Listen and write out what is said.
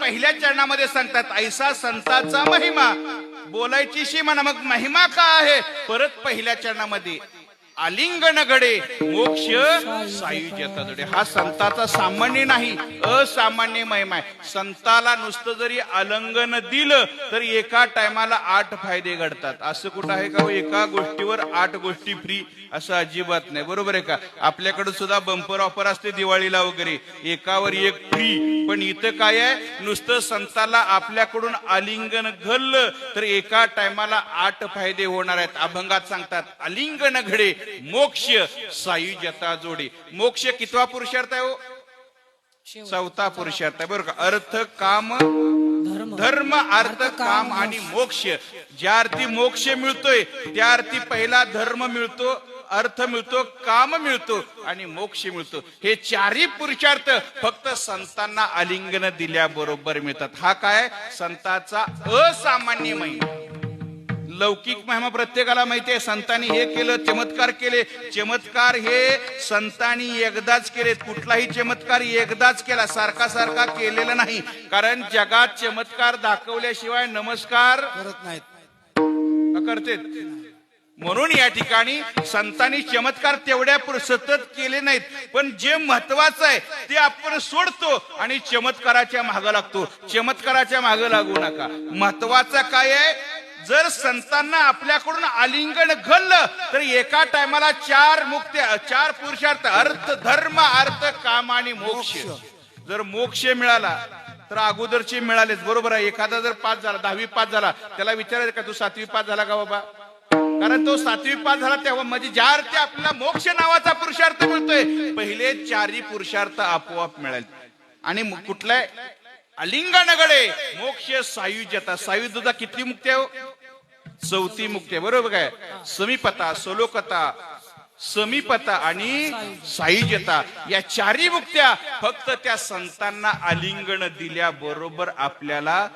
पहिल्या चरणामध्ये सांगतात ऐसा संतांचा महिमा. बोलायची शी म्हणा, मग महिमा का आहे? परत पहिल्या चरणामध्ये आलिंगन घडे मोक्ष सायुज्यता जोडे. हा संताचा सामान्य नाही, असामान्य महिमा आहे. संताला नुसतं जरी आलिंगन दिलं तर एका टायमाला 8 फायदे घडतात. असं कुठं आहे का एका गोष्टीवर 8 गोष्टी फ्री? असं अजिबात नाही, बरोबर आहे का? आपल्याकडे सुद्धा बंपर ऑफर असते दिवाळीला वगैरे, एकावर एक फ्री. पण इथं काय आहे? नुसतं संताला आपल्याकडून आलिंगन घडलं तर एका टायमाला 8 फायदे होणार आहेत. अभंगात सांगतात आलिंगन घडे मोक्ष सायुज्यता जोडे. मोक्ष कितवा पुरुषार्थ आहे हो? 4था पुरुषार्थ आहे, बरोबर का? अर्थ काम धर्म अर्थ काम आणि मोक्ष. ज्या अर्थी मोक्ष मिळतोय त्या अर्थी पहिला धर्म मिळतो, अर्थ मिळतो, काम मिळतो आणि मोक्ष मिळतो. हे चारही पुरुषार्थ फक्त संतांना आलिंगन दिल्याबरोबर मिळतात. हा काय? संतांचा असामान्य महिमा. लौकिक महिमा प्रत्येकाला माहिती आहे. संतांनी हे केलं, चमत्कार केले. चमत्कार हे संतांनी एकदाच केले. कुठलाही चमत्कार एकदाच केला, सारखा सारखा केलेला नाही. कारण जगात चमत्कार दाखवल्याशिवाय नमस्कार करत नाहीत, करते. म्हणून या ठिकाणी संतांनी चमत्कार तेवढ्या सतत केले नाहीत. पण जे महत्वाचं आहे ते आपण सोडतो आणि चमत्काराच्या मागे लागतो. चमत्काराच्या मागे लागू नका. महत्वाचं काय आहे? जर संतांना आपल्याकडून आलिंगन घडलं तर एका टायमाला 4 मुक्त्या, 4 पुरुषार्थ, अर्थ धर्म अर्थ काम आणि मोक्ष. जर मोक्ष मिळाला तर अगोदरचे मिळालेच, बरोबर आहे. एखादा जर पास झाला, 10वी पास झाला, त्याला विचारायचं का तू 7वी पास झाला का बाबा? कारण तो 7वी पास झाला तेव्हा म्हणजे ज्या अर्थी आपल्याला मोक्ष नावाचा पुरुषार्थ मिळतोय, पहिले 4ही पुरुषार्थ आपोआप मिळाले. आणि कुठलाय? आलिंगन घडे मोक्ष सायुज्यता. सायुज्यता किती मुक्ती आहे? 4थी मुक्ती आहे, बरोबर काय? समीपता, सलोकता, समीपता आणि सायुज्यता या 4ही मुक्त्या फक्त त्या संतांना आलिंगन दिल्याबरोबर आपल्याला